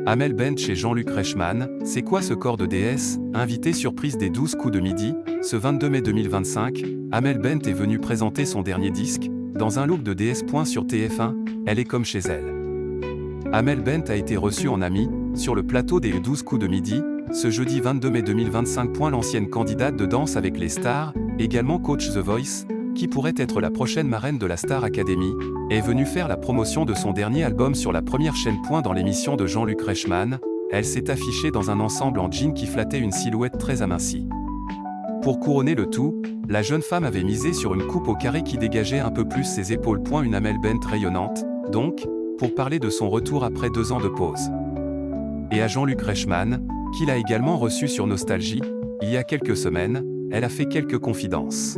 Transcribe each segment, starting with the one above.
Amel Bent chez Jean-Luc Reichmann, c'est quoi ce corps de déesse? Invitée surprise des 12 coups de midi, ce 22 mai 2025, Amel Bent est venue présenter son dernier disque, dans un look de déesse. Sur TF1, elle est comme chez elle. Amel Bent a été reçue en amie, sur le plateau des 12 coups de midi, ce jeudi 22 mai 2025. L'ancienne candidate de Danse avec les stars, également coach The Voice, qui pourrait être la prochaine marraine de la Star Academy, est venue faire la promotion de son dernier album sur la première chaîne. Dans l'émission de Jean-Luc Reichmann, elle s'est affichée dans un ensemble en jean qui flattait une silhouette très amincie. Pour couronner le tout, la jeune femme avait misé sur une coupe au carré qui dégageait un peu plus ses épaules. Une Amel Bent rayonnante, donc, pour parler de son retour après 2 ans de pause. Et à Jean-Luc Reichmann, qui l'a également reçu sur Nostalgie, il y a quelques semaines, elle a fait quelques confidences.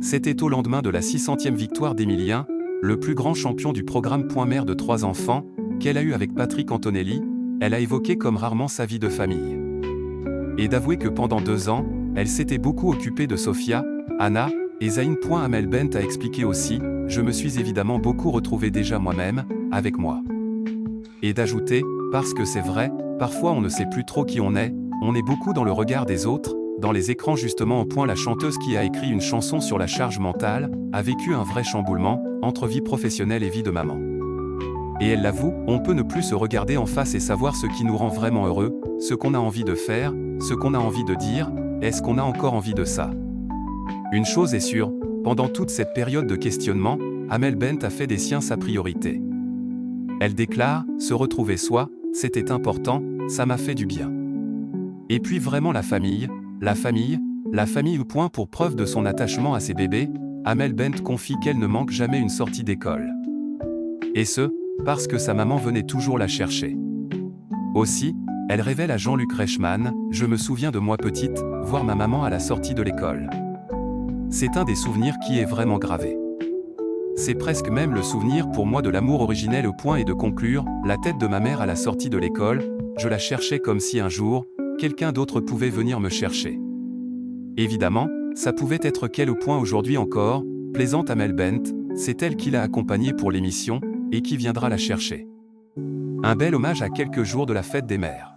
C'était au lendemain de la 600e victoire d'Emilien, le plus grand champion du programme. Mère de 3 enfants, qu'elle a eu avec Patrick Antonelli, elle a évoqué comme rarement sa vie de famille. Et d'avouer que pendant 2 ans, elle s'était beaucoup occupée de Sophia, Anna et Zayn. Amel Bent a expliqué aussi, je me suis évidemment beaucoup retrouvée déjà moi-même, avec moi. Et d'ajouter, parce que c'est vrai, parfois on ne sait plus trop qui on est beaucoup dans le regard des autres, dans les écrans justement. La chanteuse qui a écrit une chanson sur la charge mentale, a vécu un vrai chamboulement, entre vie professionnelle et vie de maman. Et elle l'avoue, on peut ne plus se regarder en face et savoir ce qui nous rend vraiment heureux, ce qu'on a envie de faire, ce qu'on a envie de dire, est-ce qu'on a encore envie de ça? Une chose est sûre, pendant toute cette période de questionnement, Amel Bent a fait des siens sa priorité. Elle déclare, se retrouver soi, c'était important, ça m'a fait du bien. Et puis vraiment la famille. Pour preuve de son attachement à ses bébés, Amel Bent confie qu'elle ne manque jamais une sortie d'école. Et ce, parce que sa maman venait toujours la chercher. Aussi, elle révèle à Jean-Luc Reichmann, je me souviens de moi petite, voir ma maman à la sortie de l'école. C'est un des souvenirs qui est vraiment gravé. C'est presque même le souvenir pour moi de l'amour originel. Et de conclure, la tête de ma mère à la sortie de l'école, je la cherchais comme si un jour, quelqu'un d'autre pouvait venir me chercher. Évidemment, ça pouvait être qu'elle. Aujourd'hui encore, plaisante Amel Bent, c'est elle qui l'a accompagnée pour l'émission, et qui viendra la chercher. Un bel hommage à quelques jours de la fête des mères.